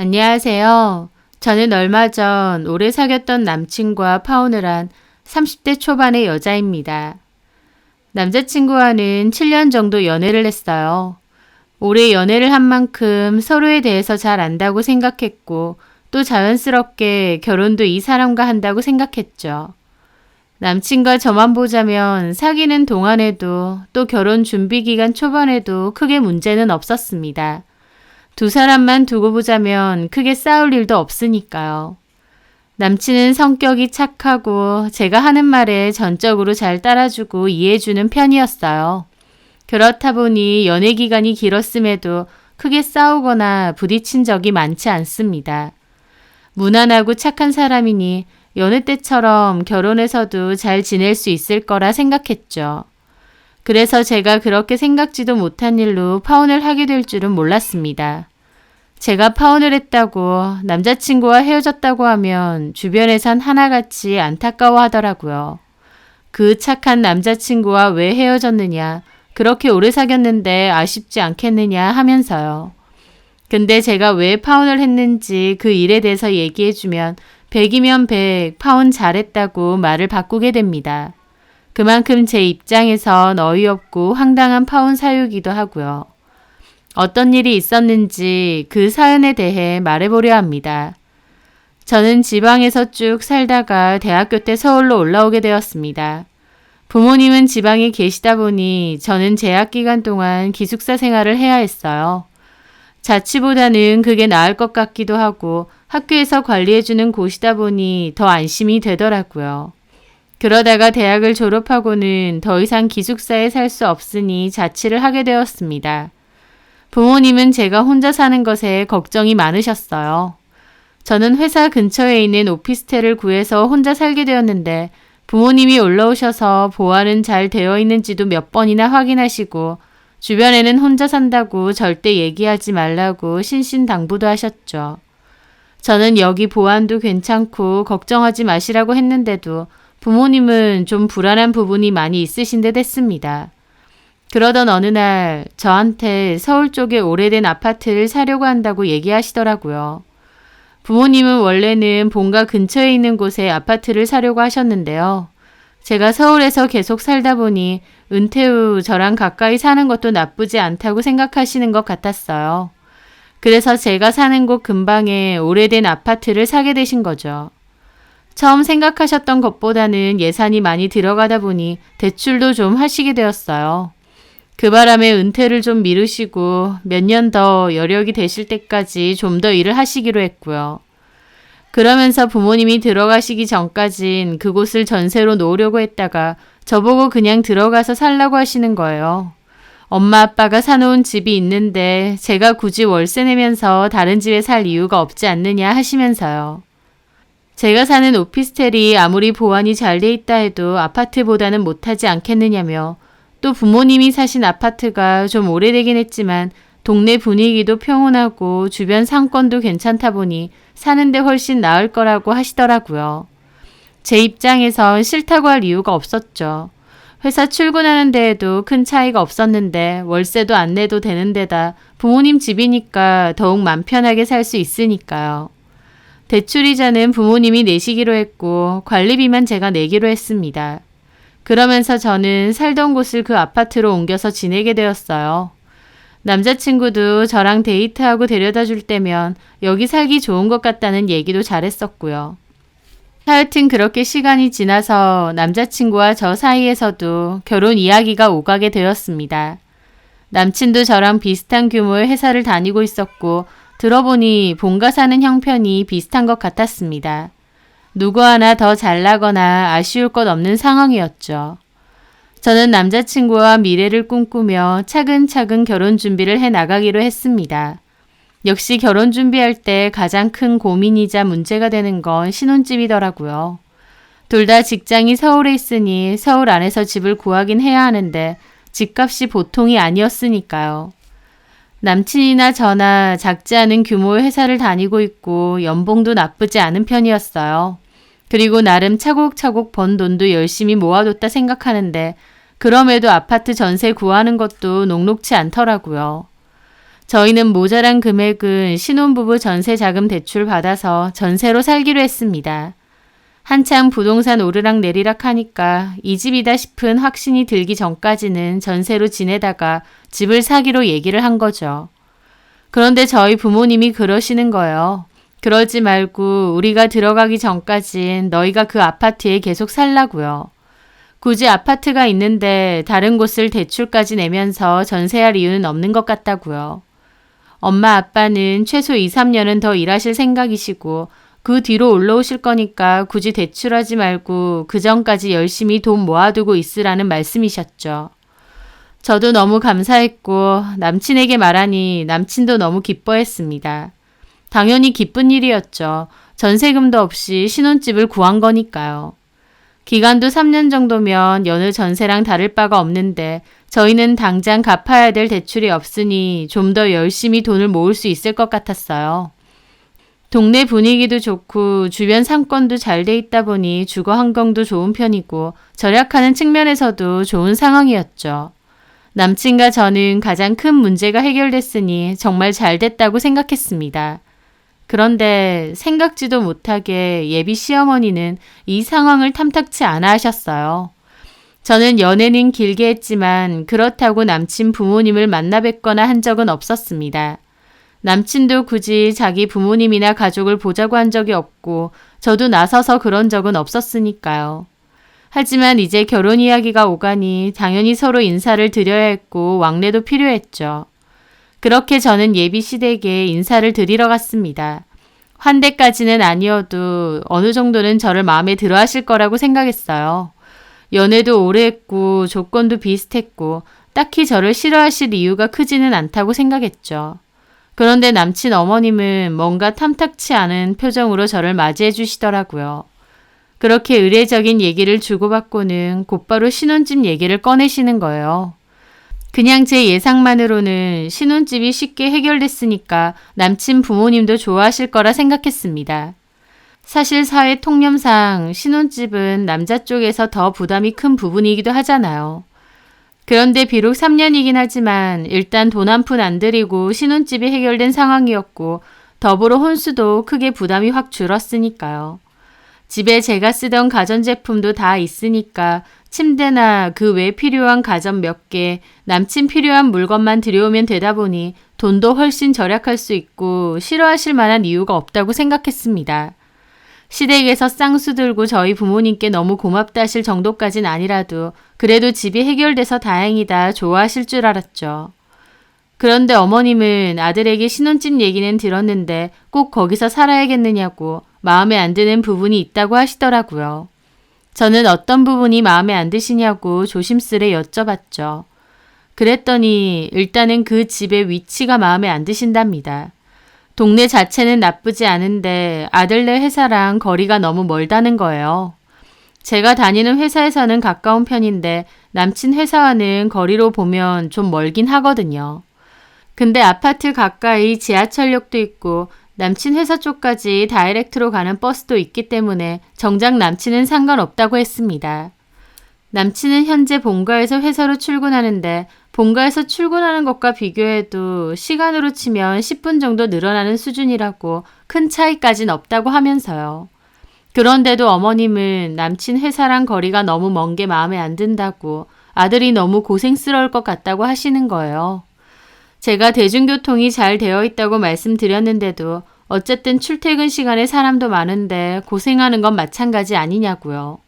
안녕하세요. 저는 얼마 전 오래 사귀었던 남친과 파혼을 한 30대 초반의 여자입니다. 남자친구와는 7년 정도 연애를 했어요. 오래 연애를 한 만큼 서로에 대해서 잘 안다고 생각했고 또 자연스럽게 결혼도 이 사람과 한다고 생각했죠. 남친과 저만 보자면 사귀는 동안에도 또 결혼 준비 기간 초반에도 크게 문제는 없었습니다. 두 사람만 두고 보자면 크게 싸울 일도 없으니까요. 남친은 성격이 착하고 제가 하는 말에 전적으로 잘 따라주고 이해해주는 편이었어요. 그렇다 보니 연애 기간이 길었음에도 크게 싸우거나 부딪힌 적이 많지 않습니다. 무난하고 착한 사람이니 여느 때처럼 결혼해서도 잘 지낼 수 있을 거라 생각했죠. 그래서 제가 그렇게 생각지도 못한 일로 파혼을 하게 될 줄은 몰랐습니다. 제가 파혼을 했다고 남자친구와 헤어졌다고 하면 주변에선 하나같이 안타까워하더라고요. 그 착한 남자친구와 왜 헤어졌느냐, 그렇게 오래 사귀었는데 아쉽지 않겠느냐 하면서요. 근데 제가 왜 파혼을 했는지 그 일에 대해서 얘기해주면 100이면 100 파혼 잘했다고 말을 바꾸게 됩니다. 그만큼 제 입장에선 어이없고 황당한 파혼 사유이기도 하고요. 어떤 일이 있었는지 그 사연에 대해 말해보려 합니다. 저는 지방에서 쭉 살다가 대학교 때 서울로 올라오게 되었습니다. 부모님은 지방에 계시다 보니 저는 재학 기간 동안 기숙사 생활을 해야 했어요. 자취보다는 그게 나을 것 같기도 하고 학교에서 관리해주는 곳이다 보니 더 안심이 되더라고요. 그러다가 대학을 졸업하고는 더 이상 기숙사에 살 수 없으니 자취를 하게 되었습니다. 부모님은 제가 혼자 사는 것에 걱정이 많으셨어요. 저는 회사 근처에 있는 오피스텔을 구해서 혼자 살게 되었는데 부모님이 올라오셔서 보안은 잘 되어 있는지도 몇 번이나 확인하시고 주변에는 혼자 산다고 절대 얘기하지 말라고 신신당부도 하셨죠. 저는 여기 보안도 괜찮고 걱정하지 마시라고 했는데도 부모님은 좀 불안한 부분이 많이 있으신 듯 했습니다. 그러던 어느 날 저한테 서울 쪽에 오래된 아파트를 사려고 한다고 얘기하시더라고요. 부모님은 원래는 본가 근처에 있는 곳에 아파트를 사려고 하셨는데요. 제가 서울에서 계속 살다 보니 은퇴 후 저랑 가까이 사는 것도 나쁘지 않다고 생각하시는 것 같았어요. 그래서 제가 사는 곳 근방에 오래된 아파트를 사게 되신 거죠. 처음 생각하셨던 것보다는 예산이 많이 들어가다 보니 대출도 좀 하시게 되었어요. 그 바람에 은퇴를 좀 미루시고 몇 년 더 여력이 되실 때까지 좀 더 일을 하시기로 했고요. 그러면서 부모님이 들어가시기 전까진 그곳을 전세로 놓으려고 했다가 저보고 그냥 들어가서 살라고 하시는 거예요. 엄마 아빠가 사놓은 집이 있는데 제가 굳이 월세 내면서 다른 집에 살 이유가 없지 않느냐 하시면서요. 제가 사는 오피스텔이 아무리 보안이 잘 돼 있다 해도 아파트보다는 못하지 않겠느냐며 또 부모님이 사신 아파트가 좀 오래되긴 했지만 동네 분위기도 평온하고 주변 상권도 괜찮다 보니 사는데 훨씬 나을 거라고 하시더라고요. 제 입장에선 싫다고 할 이유가 없었죠. 회사 출근하는 데에도 큰 차이가 없었는데 월세도 안 내도 되는 데다 부모님 집이니까 더욱 맘 편하게 살 수 있으니까요. 대출이자는 부모님이 내시기로 했고 관리비만 제가 내기로 했습니다. 그러면서 저는 살던 곳을 그 아파트로 옮겨서 지내게 되었어요. 남자친구도 저랑 데이트하고 데려다 줄 때면 여기 살기 좋은 것 같다는 얘기도 잘했었고요. 하여튼 그렇게 시간이 지나서 남자친구와 저 사이에서도 결혼 이야기가 오가게 되었습니다. 남친도 저랑 비슷한 규모의 회사를 다니고 있었고 들어보니 본가 사는 형편이 비슷한 것 같았습니다. 누구 하나 더 잘나거나 아쉬울 것 없는 상황이었죠. 저는 남자친구와 미래를 꿈꾸며 차근차근 결혼 준비를 해 나가기로 했습니다. 역시 결혼 준비할 때 가장 큰 고민이자 문제가 되는 건 신혼집이더라고요. 둘 다 직장이 서울에 있으니 서울 안에서 집을 구하긴 해야 하는데 집값이 보통이 아니었으니까요. 남친이나 저나 작지 않은 규모의 회사를 다니고 있고 연봉도 나쁘지 않은 편이었어요. 그리고 나름 차곡차곡 번 돈도 열심히 모아뒀다 생각하는데 그럼에도 아파트 전세 구하는 것도 녹록치 않더라고요. 저희는 모자란 금액은 신혼부부 전세 자금 대출 받아서 전세로 살기로 했습니다. 한창 부동산 오르락 내리락 하니까 이 집이다 싶은 확신이 들기 전까지는 전세로 지내다가 집을 사기로 얘기를 한 거죠. 그런데 저희 부모님이 그러시는 거예요. 그러지 말고 우리가 들어가기 전까진 너희가 그 아파트에 계속 살라고요. 굳이 아파트가 있는데 다른 곳을 대출까지 내면서 전세할 이유는 없는 것 같다고요. 엄마 아빠는 최소 2, 3년은 더 일하실 생각이시고 그 뒤로 올라오실 거니까 굳이 대출하지 말고 그 전까지 열심히 돈 모아두고 있으라는 말씀이셨죠. 저도 너무 감사했고 남친에게 말하니 남친도 너무 기뻐했습니다. 당연히 기쁜 일이었죠. 전세금도 없이 신혼집을 구한 거니까요. 기간도 3년 정도면 여느 전세랑 다를 바가 없는데 저희는 당장 갚아야 될 대출이 없으니 좀 더 열심히 돈을 모을 수 있을 것 같았어요. 동네 분위기도 좋고 주변 상권도 잘 돼 있다 보니 주거 환경도 좋은 편이고 절약하는 측면에서도 좋은 상황이었죠. 남친과 저는 가장 큰 문제가 해결됐으니 정말 잘 됐다고 생각했습니다. 그런데 생각지도 못하게 예비 시어머니는 이 상황을 탐탁치 않아 하셨어요. 저는 연애는 길게 했지만 그렇다고 남친 부모님을 만나 뵙거나 한 적은 없었습니다. 남친도 굳이 자기 부모님이나 가족을 보자고 한 적이 없고 저도 나서서 그런 적은 없었으니까요. 하지만 이제 결혼 이야기가 오가니 당연히 서로 인사를 드려야 했고 왕래도 필요했죠. 그렇게 저는 예비 시댁에 인사를 드리러 갔습니다. 환대까지는 아니어도 어느 정도는 저를 마음에 들어 하실 거라고 생각했어요. 연애도 오래 했고 조건도 비슷했고 딱히 저를 싫어하실 이유가 크지는 않다고 생각했죠. 그런데 남친 어머님은 뭔가 탐탁치 않은 표정으로 저를 맞이해 주시더라고요. 그렇게 의례적인 얘기를 주고받고는 곧바로 신혼집 얘기를 꺼내시는 거예요. 그냥 제 예상만으로는 신혼집이 쉽게 해결됐으니까 남친 부모님도 좋아하실 거라 생각했습니다. 사실 사회 통념상 신혼집은 남자 쪽에서 더 부담이 큰 부분이기도 하잖아요. 그런데 비록 3년이긴 하지만 일단 돈 한 푼 안 들이고 신혼집이 해결된 상황이었고 더불어 혼수도 크게 부담이 확 줄었으니까요. 집에 제가 쓰던 가전제품도 다 있으니까 침대나 그 외 필요한 가전 몇 개, 남친 필요한 물건만 들여오면 되다 보니 돈도 훨씬 절약할 수 있고 싫어하실 만한 이유가 없다고 생각했습니다. 시댁에서 쌍수 들고 저희 부모님께 너무 고맙다 하실 정도까진 아니라도 그래도 집이 해결돼서 다행이다 좋아하실 줄 알았죠. 그런데 어머님은 아들에게 신혼집 얘기는 들었는데 꼭 거기서 살아야겠느냐고 마음에 안 드는 부분이 있다고 하시더라고요. 저는 어떤 부분이 마음에 안 드시냐고 조심스레 여쭤봤죠. 그랬더니 일단은 그 집의 위치가 마음에 안 드신답니다. 동네 자체는 나쁘지 않은데 아들네 회사랑 거리가 너무 멀다는 거예요. 제가 다니는 회사에서는 가까운 편인데 남친 회사와는 거리로 보면 좀 멀긴 하거든요. 근데 아파트 가까이 지하철역도 있고 남친 회사 쪽까지 다이렉트로 가는 버스도 있기 때문에 정작 남친은 상관없다고 했습니다. 남친은 현재 본가에서 회사로 출근하는데 본가에서 출근하는 것과 비교해도 시간으로 치면 10분 정도 늘어나는 수준이라고 큰 차이까진 없다고 하면서요. 그런데도 어머님은 남친 회사랑 거리가 너무 먼 게 마음에 안 든다고 아들이 너무 고생스러울 것 같다고 하시는 거예요. 제가 대중교통이 잘 되어 있다고 말씀드렸는데도 어쨌든 출퇴근 시간에 사람도 많은데 고생하는 건 마찬가지 아니냐고요.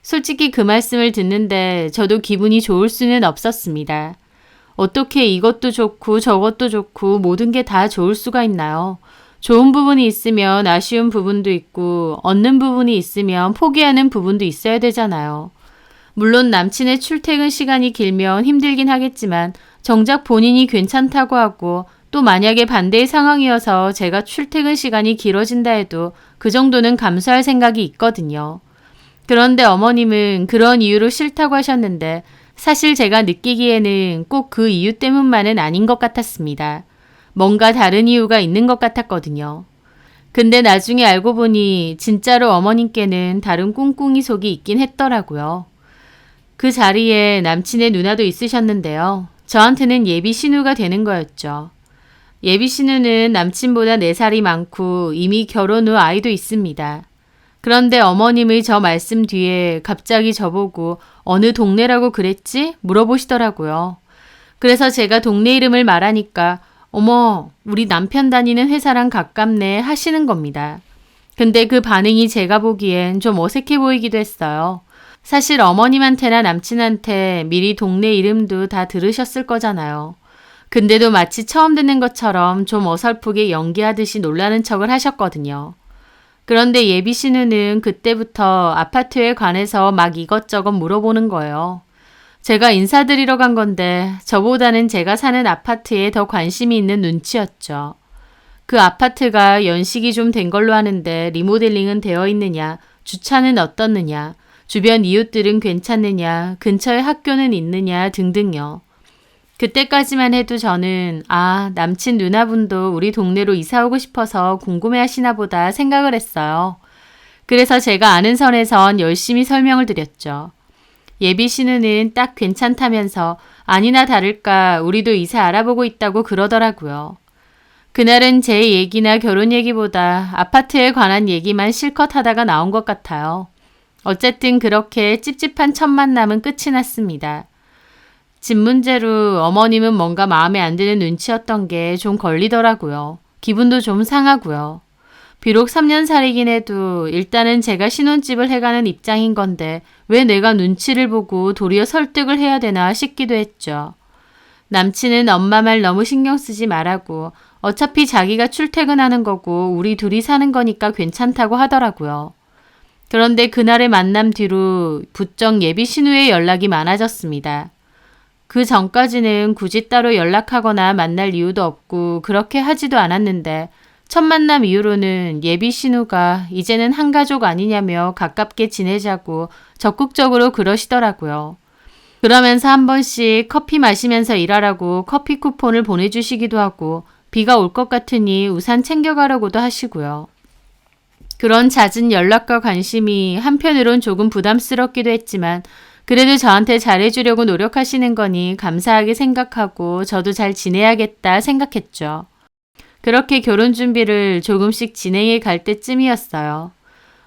솔직히 그 말씀을 듣는데 저도 기분이 좋을 수는 없었습니다. 어떻게 이것도 좋고 저것도 좋고 모든 게 다 좋을 수가 있나요? 좋은 부분이 있으면 아쉬운 부분도 있고 얻는 부분이 있으면 포기하는 부분도 있어야 되잖아요. 물론 남친의 출퇴근 시간이 길면 힘들긴 하겠지만 정작 본인이 괜찮다고 하고 또 만약에 반대의 상황이어서 제가 출퇴근 시간이 길어진다 해도 그 정도는 감수할 생각이 있거든요. 그런데 어머님은 그런 이유로 싫다고 하셨는데 사실 제가 느끼기에는 꼭 그 이유 때문만은 아닌 것 같았습니다. 뭔가 다른 이유가 있는 것 같았거든요. 근데 나중에 알고 보니 진짜로 어머님께는 다른 꿍꿍이 속이 있긴 했더라고요. 그 자리에 남친의 누나도 있으셨는데요. 저한테는 예비 신우가 되는 거였죠. 예비 신우는 남친보다 4살이 많고 이미 결혼 후 아이도 있습니다. 그런데 어머님의 저 말씀 뒤에 갑자기 저보고 어느 동네라고 그랬지? 물어보시더라고요. 그래서 제가 동네 이름을 말하니까 어머, 우리 남편 다니는 회사랑 가깝네 하시는 겁니다. 근데 그 반응이 제가 보기엔 좀 어색해 보이기도 했어요. 사실 어머님한테나 남친한테 미리 동네 이름도 다 들으셨을 거잖아요. 근데도 마치 처음 듣는 것처럼 좀 어설프게 연기하듯이 놀라는 척을 하셨거든요. 그런데 예비 신우는 그때부터 아파트에 관해서 막 이것저것 물어보는 거예요. 제가 인사드리러 간 건데 저보다는 제가 사는 아파트에 더 관심이 있는 눈치였죠. 그 아파트가 연식이 좀 된 걸로 아는데 리모델링은 되어 있느냐, 주차는 어떻느냐, 주변 이웃들은 괜찮느냐, 근처에 학교는 있느냐 등등요. 그때까지만 해도 저는 남친 누나분도 우리 동네로 이사 오고 싶어서 궁금해하시나 보다 생각을 했어요. 그래서 제가 아는 선에선 열심히 설명을 드렸죠. 예비 신우는 딱 괜찮다면서 아니나 다를까 우리도 이사 알아보고 있다고 그러더라고요. 그날은 제 얘기나 결혼 얘기보다 아파트에 관한 얘기만 실컷 하다가 나온 것 같아요. 어쨌든 그렇게 찝찝한 첫 만남은 끝이 났습니다. 집 문제로 어머님은 뭔가 마음에 안 드는 눈치였던 게 좀 걸리더라고요. 기분도 좀 상하고요. 비록 3년 살이긴 해도 일단은 제가 신혼집을 해가는 입장인 건데 왜 내가 눈치를 보고 도리어 설득을 해야 되나 싶기도 했죠. 남친은 엄마 말 너무 신경 쓰지 말라고 어차피 자기가 출퇴근하는 거고 우리 둘이 사는 거니까 괜찮다고 하더라고요. 그런데 그날의 만남 뒤로 부쩍 예비 신우의 연락이 많아졌습니다. 그 전까지는 굳이 따로 연락하거나 만날 이유도 없고 그렇게 하지도 않았는데 첫 만남 이후로는 예비 신우가 이제는 한 가족 아니냐며 가깝게 지내자고 적극적으로 그러시더라고요. 그러면서 한 번씩 커피 마시면서 일하라고 커피 쿠폰을 보내주시기도 하고 비가 올 것 같으니 우산 챙겨가라고도 하시고요. 그런 잦은 연락과 관심이 한편으론 조금 부담스럽기도 했지만 그래도 저한테 잘해주려고 노력하시는 거니 감사하게 생각하고 저도 잘 지내야겠다 생각했죠. 그렇게 결혼 준비를 조금씩 진행해 갈 때쯤이었어요.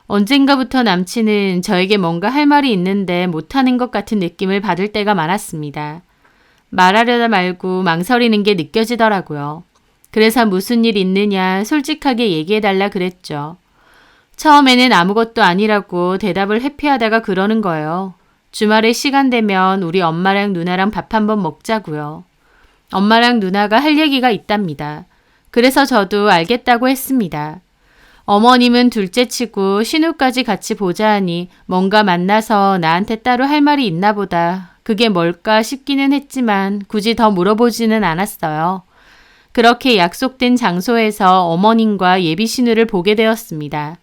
언젠가부터 남친은 저에게 뭔가 할 말이 있는데 못하는 것 같은 느낌을 받을 때가 많았습니다. 말하려다 말고 망설이는 게 느껴지더라고요. 그래서 무슨 일 있느냐 솔직하게 얘기해달라 그랬죠. 처음에는 아무것도 아니라고 대답을 회피하다가 그러는 거예요. 주말에 시간 되면 우리 엄마랑 누나랑 밥 한번 먹자고요. 엄마랑 누나가 할 얘기가 있답니다. 그래서 저도 알겠다고 했습니다. 어머님은 둘째치고 신우까지 같이 보자 하니 뭔가 만나서 나한테 따로 할 말이 있나 보다. 그게 뭘까 싶기는 했지만 굳이 더 물어보지는 않았어요. 그렇게 약속된 장소에서 어머님과 예비 신우를 보게 되었습니다.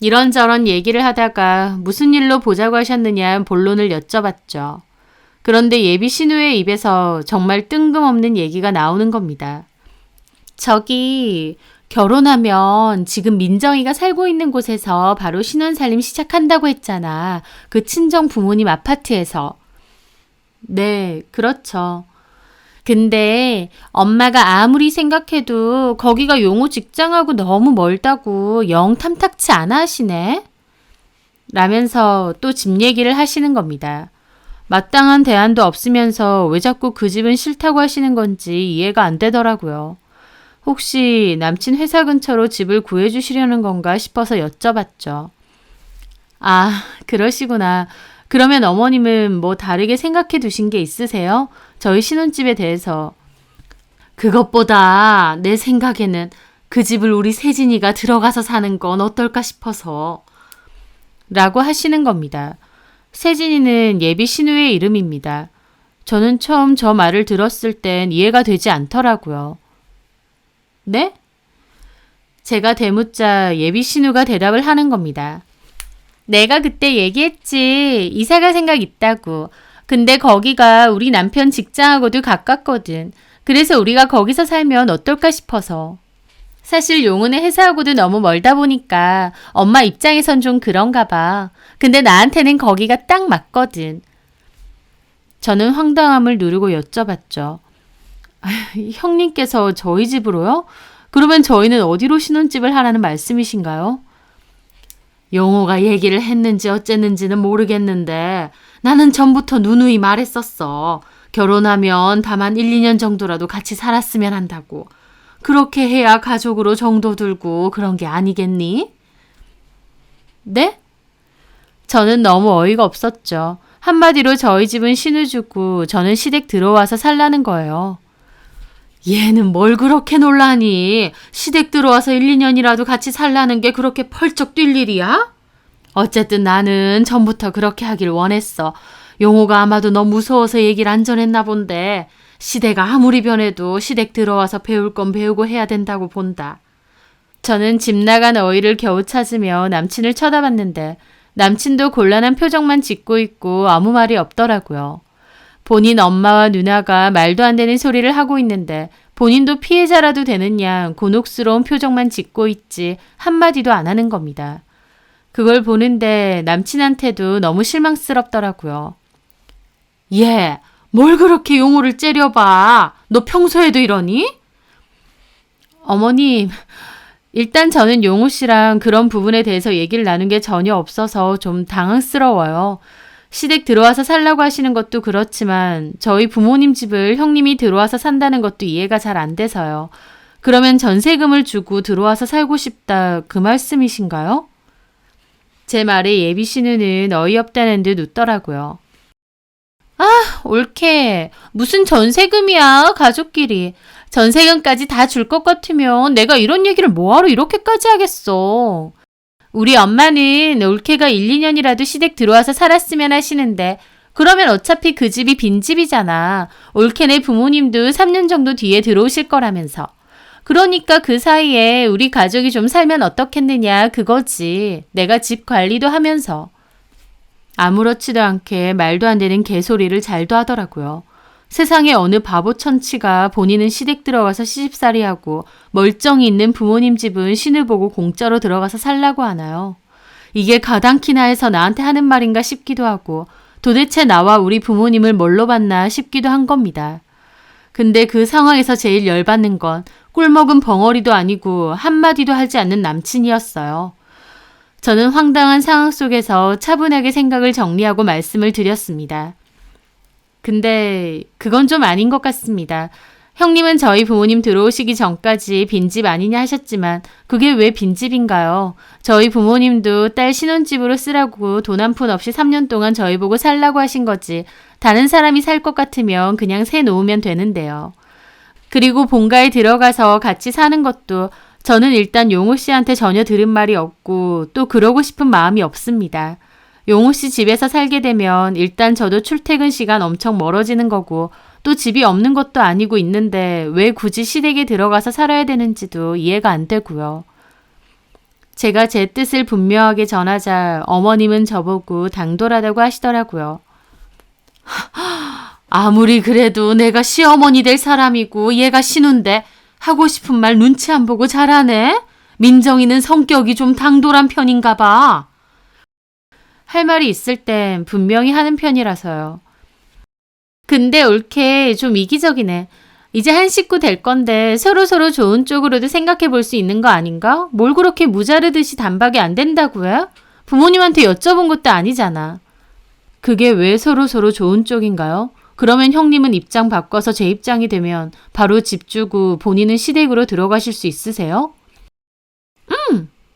이런저런 얘기를 하다가 무슨 일로 보자고 하셨느냐 본론을 여쭤봤죠. 그런데 예비 신우의 입에서 정말 뜬금없는 얘기가 나오는 겁니다. 저기 결혼하면 지금 민정이가 살고 있는 곳에서 바로 신혼살림 시작한다고 했잖아. 그 친정 부모님 아파트에서. 네, 그렇죠. 근데 엄마가 아무리 생각해도 거기가 용호 직장하고 너무 멀다고 영 탐탁치 않아 하시네? 라면서 또 집 얘기를 하시는 겁니다. 마땅한 대안도 없으면서 왜 자꾸 그 집은 싫다고 하시는 건지 이해가 안 되더라고요. 혹시 남친 회사 근처로 집을 구해주시려는 건가 싶어서 여쭤봤죠. 아, 그러시구나. 그러면 어머님은 뭐 다르게 생각해 두신 게 있으세요? 저희 신혼집에 대해서. 그것보다 내 생각에는 그 집을 우리 세진이가 들어가서 사는 건 어떨까 싶어서 라고 하시는 겁니다. 세진이는 예비 신우의 이름입니다. 저는 처음 저 말을 들었을 땐 이해가 되지 않더라고요. 네? 제가 대묻자 예비 신우가 대답을 하는 겁니다. 내가 그때 얘기했지. 이사갈 생각 있다고. 근데 거기가 우리 남편 직장하고도 가깝거든. 그래서 우리가 거기서 살면 어떨까 싶어서. 사실 용은의 회사하고도 너무 멀다 보니까 엄마 입장에선 좀 그런가 봐. 근데 나한테는 거기가 딱 맞거든. 저는 황당함을 누르고 여쭤봤죠. 형님께서 저희 집으로요? 그러면 저희는 어디로 신혼집을 하라는 말씀이신가요? 용호가 얘기를 했는지 어쨌는지는 모르겠는데 나는 전부터 누누이 말했었어. 결혼하면 다만 1, 2년 정도라도 같이 살았으면 한다고. 그렇게 해야 가족으로 정도 들고 그런 게 아니겠니? 네? 저는 너무 어이가 없었죠. 한마디로 저희 집은 신우주고 저는 시댁 들어와서 살라는 거예요. 얘는 뭘 그렇게 놀라니? 시댁 들어와서 1, 2년이라도 같이 살라는 게 그렇게 펄쩍 뛸 일이야? 어쨌든 나는 전부터 그렇게 하길 원했어. 용호가 아마도 너무 무서워서 얘기를 안 전했나 본데 시대가 아무리 변해도 시댁 들어와서 배울 건 배우고 해야 된다고 본다. 저는 집 나간 어이를 겨우 찾으며 남친을 쳐다봤는데 남친도 곤란한 표정만 짓고 있고 아무 말이 없더라고요. 본인 엄마와 누나가 말도 안 되는 소리를 하고 있는데 본인도 피해자라도 되는 양 곤혹스러운 표정만 짓고 있지 한마디도 안 하는 겁니다. 그걸 보는데 남친한테도 너무 실망스럽더라고요. 얘, 뭘 그렇게 용호를 째려봐. 너 평소에도 이러니? 어머님, 일단 저는 용호 씨랑 그런 부분에 대해서 얘기를 나눈 게 전혀 없어서 좀 당황스러워요. 시댁 들어와서 살라고 하시는 것도 그렇지만 저희 부모님 집을 형님이 들어와서 산다는 것도 이해가 잘 안 돼서요. 그러면 전세금을 주고 들어와서 살고 싶다 그 말씀이신가요? 제 말에 예비 신우는 어이없다는 듯 웃더라고요. 아, 옳게. 무슨 전세금이야, 가족끼리. 전세금까지 다 줄 것 같으면 내가 이런 얘기를 뭐하러 이렇게까지 하겠어. 우리 엄마는 올케가 1, 2년이라도 시댁 들어와서 살았으면 하시는데 그러면 어차피 그 집이 빈집이잖아. 올케네 부모님도 3년 정도 뒤에 들어오실 거라면서. 그러니까 그 사이에 우리 가족이 좀 살면 어떻겠느냐 그거지. 내가 집 관리도 하면서. 아무렇지도 않게 말도 안 되는 개소리를 잘도 하더라고요. 세상에 어느 바보 천치가 본인은 시댁 들어가서 시집살이하고 멀쩡히 있는 부모님 집은 신을 보고 공짜로 들어가서 살라고 하나요? 이게 가당키나 해서 나한테 하는 말인가 싶기도 하고 도대체 나와 우리 부모님을 뭘로 봤나 싶기도 한 겁니다. 근데 그 상황에서 제일 열받는 건 꿀먹은 벙어리도 아니고 한마디도 하지 않는 남친이었어요. 저는 황당한 상황 속에서 차분하게 생각을 정리하고 말씀을 드렸습니다. 근데 그건 좀 아닌 것 같습니다. 형님은 저희 부모님 들어오시기 전까지 빈집 아니냐 하셨지만 그게 왜 빈집인가요? 저희 부모님도 딸 신혼집으로 쓰라고 돈 한 푼 없이 3년 동안 저희 보고 살라고 하신 거지. 다른 사람이 살 것 같으면 그냥 세 놓으면 되는데요. 그리고 본가에 들어가서 같이 사는 것도 저는 일단 용호 씨한테 전혀 들은 말이 없고 또 그러고 싶은 마음이 없습니다. 용호 씨 집에서 살게 되면 일단 저도 출퇴근 시간 엄청 멀어지는 거고 또 집이 없는 것도 아니고 있는데 왜 굳이 시댁에 들어가서 살아야 되는지도 이해가 안 되고요. 제가 제 뜻을 분명하게 전하자 어머님은 저보고 당돌하다고 하시더라고요. 아무리 그래도 내가 시어머니 될 사람이고 얘가 신우인데 하고 싶은 말 눈치 안 보고 잘하네? 민정이는 성격이 좀 당돌한 편인가 봐. 할 말이 있을 땐 분명히 하는 편이라서요. 근데 옳게 좀 이기적이네. 이제 한 식구 될 건데 서로서로 좋은 쪽으로도 생각해 볼 수 있는 거 아닌가? 뭘 그렇게 무자르듯이 단박에 안 된다고요? 부모님한테 여쭤본 것도 아니잖아. 그게 왜 서로서로 좋은 쪽인가요? 그러면 형님은 입장 바꿔서 제 입장이 되면 바로 집 주고 본인은 시댁으로 들어가실 수 있으세요?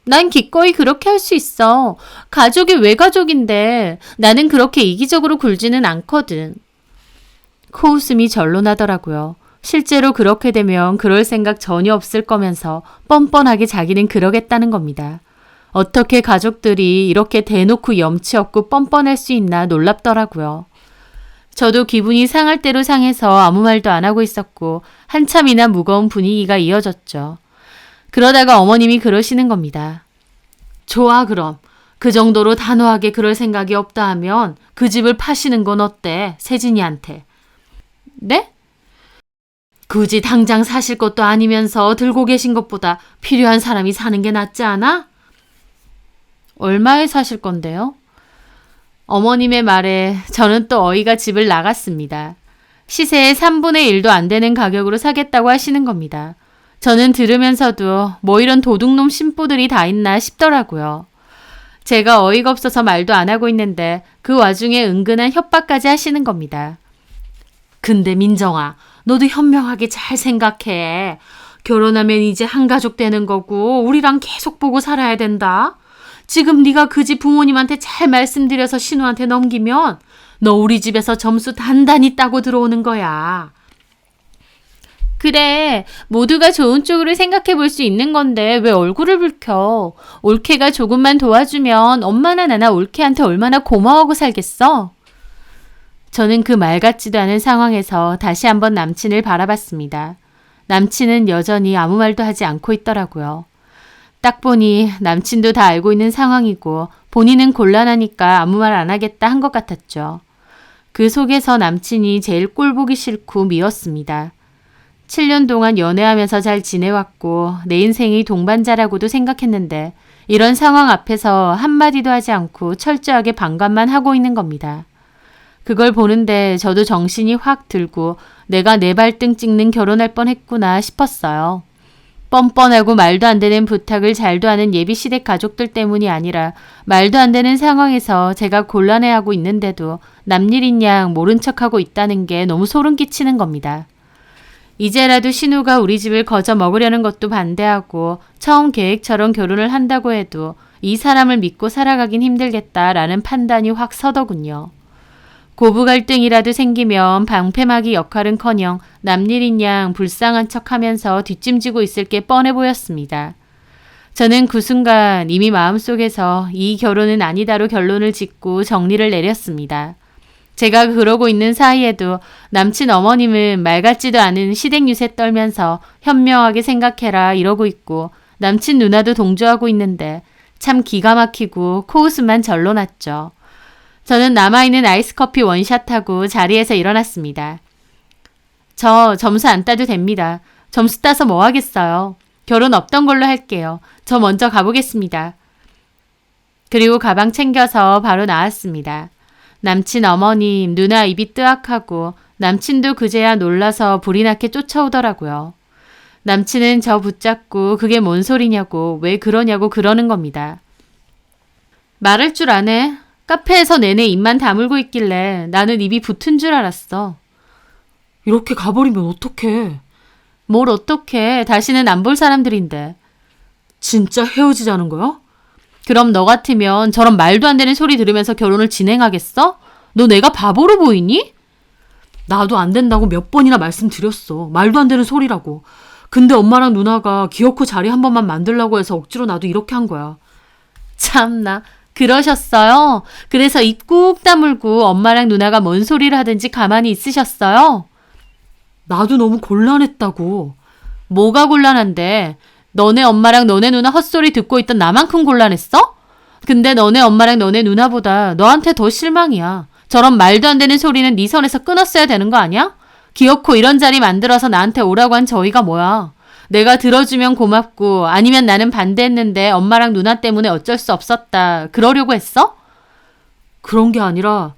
난 기꺼이 그렇게 할 수 있어. 가족이 왜 가족인데 나는 그렇게 이기적으로 굴지는 않거든. 코웃음이 절로 나더라고요. 실제로 그렇게 되면 그럴 생각 전혀 없을 거면서 뻔뻔하게 자기는 그러겠다는 겁니다. 어떻게 가족들이 이렇게 대놓고 염치 없고 뻔뻔할 수 있나 놀랍더라고요. 저도 기분이 상할 대로 상해서 아무 말도 안 하고 있었고 한참이나 무거운 분위기가 이어졌죠. 그러다가 어머님이 그러시는 겁니다. 좋아 그럼. 그 정도로 단호하게 그럴 생각이 없다 하면 그 집을 파시는 건 어때? 세진이한테. 네? 굳이 당장 사실 것도 아니면서 들고 계신 것보다 필요한 사람이 사는 게 낫지 않아? 얼마에 사실 건데요? 어머님의 말에 저는 또 어이가 집을 나갔습니다. 시세의 3분의 1도 안 되는 가격으로 사겠다고 하시는 겁니다. 저는 들으면서도 뭐 이런 도둑놈 심보들이 다 있나 싶더라고요. 제가 어이가 없어서 말도 안 하고 있는데 그 와중에 은근한 협박까지 하시는 겁니다. 근데 민정아, 너도 현명하게 잘 생각해. 결혼하면 이제 한 가족 되는 거고 우리랑 계속 보고 살아야 된다. 지금 네가 그 집 부모님한테 잘 말씀드려서 신우한테 넘기면 너 우리 집에서 점수 단단히 따고 들어오는 거야. 그래, 모두가 좋은 쪽으로 생각해 볼 수 있는 건데 왜 얼굴을 붉혀. 올케가 조금만 도와주면 엄마나 나나 올케한테 얼마나 고마워하고 살겠어. 저는 그 말 같지도 않은 상황에서 다시 한번 남친을 바라봤습니다. 남친은 여전히 아무 말도 하지 않고 있더라고요. 딱 보니 남친도 다 알고 있는 상황이고 본인은 곤란하니까 아무 말 안 하겠다 한 것 같았죠. 그 속에서 남친이 제일 꼴보기 싫고 미웠습니다. 7년 동안 연애하면서 잘 지내왔고 내 인생의 동반자라고도 생각했는데 이런 상황 앞에서 한마디도 하지 않고 철저하게 반감만 하고 있는 겁니다. 그걸 보는데 저도 정신이 확 들고 내가 내 발등 찍는 결혼할 뻔했구나 싶었어요. 뻔뻔하고 말도 안 되는 부탁을 잘도 하는 예비시댁 가족들 때문이 아니라 말도 안 되는 상황에서 제가 곤란해하고 있는데도 남일인 양 모른 척하고 있다는 게 너무 소름 끼치는 겁니다. 이제라도 신우가 우리 집을 거저 먹으려는 것도 반대하고 처음 계획처럼 결혼을 한다고 해도 이 사람을 믿고 살아가긴 힘들겠다라는 판단이 확 서더군요. 고부 갈등이라도 생기면 방패막이 역할은커녕 남일인 양 불쌍한 척하면서 뒷짐지고 있을 게 뻔해 보였습니다. 저는 그 순간 이미 마음속에서 이 결혼은 아니다로 결론을 짓고 정리를 내렸습니다. 제가 그러고 있는 사이에도 남친 어머님은 말 같지도 않은 시댁 유세 떨면서 현명하게 생각해라 이러고 있고 남친 누나도 동조하고 있는데 참 기가 막히고 코웃음만 절로 났죠. 저는 남아있는 아이스커피 원샷하고 자리에서 일어났습니다. 저 점수 안 따도 됩니다. 점수 따서 뭐 하겠어요. 결혼 없던 걸로 할게요. 저 먼저 가보겠습니다. 그리고 가방 챙겨서 바로 나왔습니다. 남친 어머님, 누나 입이 뜨악하고 남친도 그제야 놀라서 불이 나게 쫓아오더라고요. 남친은 저 붙잡고 그게 뭔 소리냐고 왜 그러냐고 그러는 겁니다. 말할 줄 아네. 카페에서 내내 입만 다물고 있길래 나는 입이 붙은 줄 알았어. 이렇게 가버리면 어떡해. 뭘 어떡해. 다시는 안 볼 사람들인데. 진짜 헤어지자는 거야? 그럼 너 같으면 저런 말도 안 되는 소리 들으면서 결혼을 진행하겠어? 너 내가 바보로 보이니? 나도 안 된다고 몇 번이나 말씀드렸어. 말도 안 되는 소리라고. 근데 엄마랑 누나가 기어코 자리 한 번만 만들라고 해서 억지로 나도 이렇게 한 거야. 참나. 그러셨어요? 그래서 입 꾹 다물고 엄마랑 누나가 뭔 소리를 하든지 가만히 있으셨어요? 나도 너무 곤란했다고. 뭐가 곤란한데? 너네 엄마랑 너네 누나 헛소리 듣고 있던 나만큼 곤란했어? 근데 너네 엄마랑 너네 누나보다 너한테 더 실망이야. 저런 말도 안 되는 소리는 네 선에서 끊었어야 되는 거 아니야? 기어코 이런 자리 만들어서 나한테 오라고 한 저희가 뭐야. 내가 들어주면 고맙고 아니면 나는 반대했는데 엄마랑 누나 때문에 어쩔 수 없었다. 그러려고 했어? 그런 게 아니라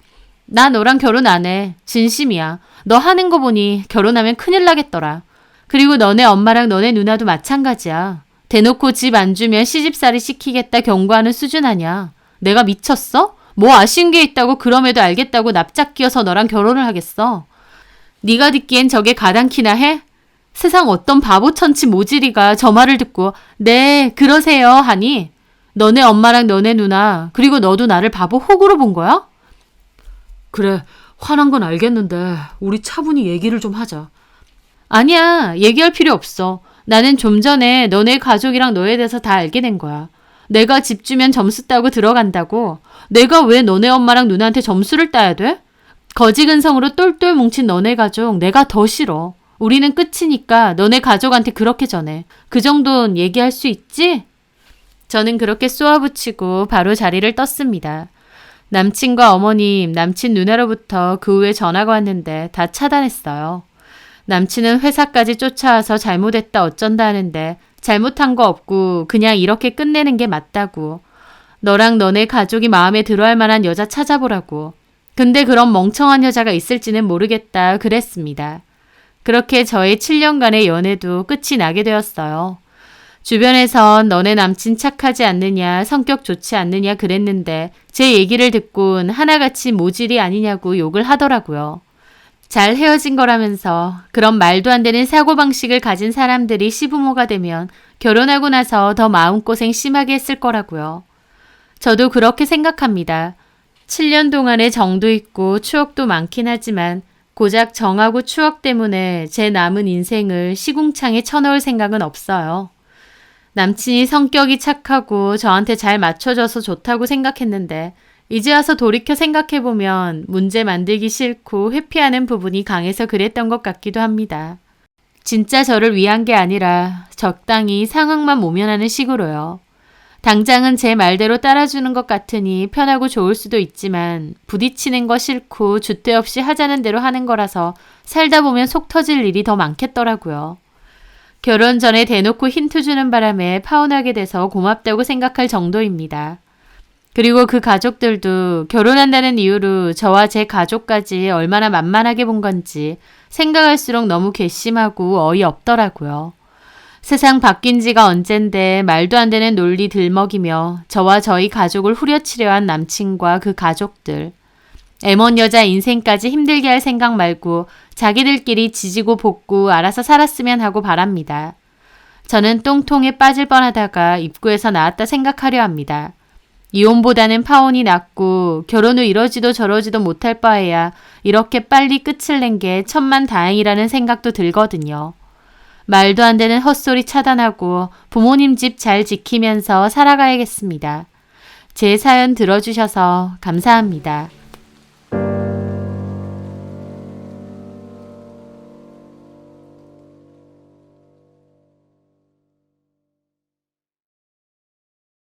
나 너랑 결혼 안 해. 진심이야. 너 하는 거 보니 결혼하면 큰일 나겠더라. 그리고 너네 엄마랑 너네 누나도 마찬가지야. 대놓고 집 안 주면 시집살이 시키겠다 경고하는 수준 아니야. 내가 미쳤어? 뭐 아쉬운 게 있다고 그럼에도 알겠다고 납작 끼어서 너랑 결혼을 하겠어. 네가 듣기엔 저게 가당키나 해? 세상 어떤 바보 천치 모질이가 저 말을 듣고 네 그러세요 하니 너네 엄마랑 너네 누나 그리고 너도 나를 바보 호구로 본 거야? 그래 화난 건 알겠는데 우리 차분히 얘기를 좀 하자. 아니야 얘기할 필요 없어. 나는 좀 전에 너네 가족이랑 너에 대해서 다 알게 된 거야. 내가 집 주면 점수 따고 들어간다고. 내가 왜 너네 엄마랑 누나한테 점수를 따야 돼? 거지근성으로 똘똘 뭉친 너네 가족 내가 더 싫어. 우리는 끝이니까 너네 가족한테 그렇게 전해. 그 정도는 얘기할 수 있지? 저는 그렇게 쏘아붙이고 바로 자리를 떴습니다. 남친과 어머님, 남친 누나로부터 그 후에 전화가 왔는데 다 차단했어요. 남친은 회사까지 쫓아와서 잘못했다 어쩐다 하는데 잘못한 거 없고 그냥 이렇게 끝내는 게 맞다고. 너랑 너네 가족이 마음에 들어할 만한 여자 찾아보라고. 근데 그런 멍청한 여자가 있을지는 모르겠다 그랬습니다. 그렇게 저의 7년간의 연애도 끝이 나게 되었어요. 주변에선 너네 남친 착하지 않느냐, 성격 좋지 않느냐 그랬는데 제 얘기를 듣곤 하나같이 모질이 아니냐고 욕을 하더라고요. 잘 헤어진 거라면서 그런 말도 안 되는 사고방식을 가진 사람들이 시부모가 되면 결혼하고 나서 더 마음고생 심하게 했을 거라고요. 저도 그렇게 생각합니다. 7년 동안의 정도 있고 추억도 많긴 하지만 고작 정하고 추억 때문에 제 남은 인생을 시궁창에 쳐넣을 생각은 없어요. 남친이 성격이 착하고 저한테 잘 맞춰줘서 좋다고 생각했는데 이제 와서 돌이켜 생각해보면 문제 만들기 싫고 회피하는 부분이 강해서 그랬던 것 같기도 합니다. 진짜 저를 위한 게 아니라 적당히 상황만 모면하는 식으로요. 당장은 제 말대로 따라주는 것 같으니 편하고 좋을 수도 있지만 부딪히는 거 싫고 줏대 없이 하자는 대로 하는 거라서 살다 보면 속 터질 일이 더 많겠더라고요. 결혼 전에 대놓고 힌트 주는 바람에 파혼하게 돼서 고맙다고 생각할 정도입니다. 그리고 그 가족들도 결혼한다는 이유로 저와 제 가족까지 얼마나 만만하게 본 건지 생각할수록 너무 괘씸하고 어이없더라고요. 세상 바뀐 지가 언젠데 말도 안 되는 논리 들먹이며 저와 저희 가족을 후려치려 한 남친과 그 가족들. 애먼 여자 인생까지 힘들게 할 생각 말고 자기들끼리 지지고 볶고 알아서 살았으면 하고 바랍니다. 저는 똥통에 빠질 뻔하다가 입구에서 나왔다 생각하려 합니다. 이혼보다는 파혼이 낫고 결혼 후 이러지도 저러지도 못할 바에야 이렇게 빨리 끝을 낸 게 천만다행이라는 생각도 들거든요. 말도 안 되는 헛소리 차단하고 부모님 집 잘 지키면서 살아가야겠습니다. 제 사연 들어주셔서 감사합니다.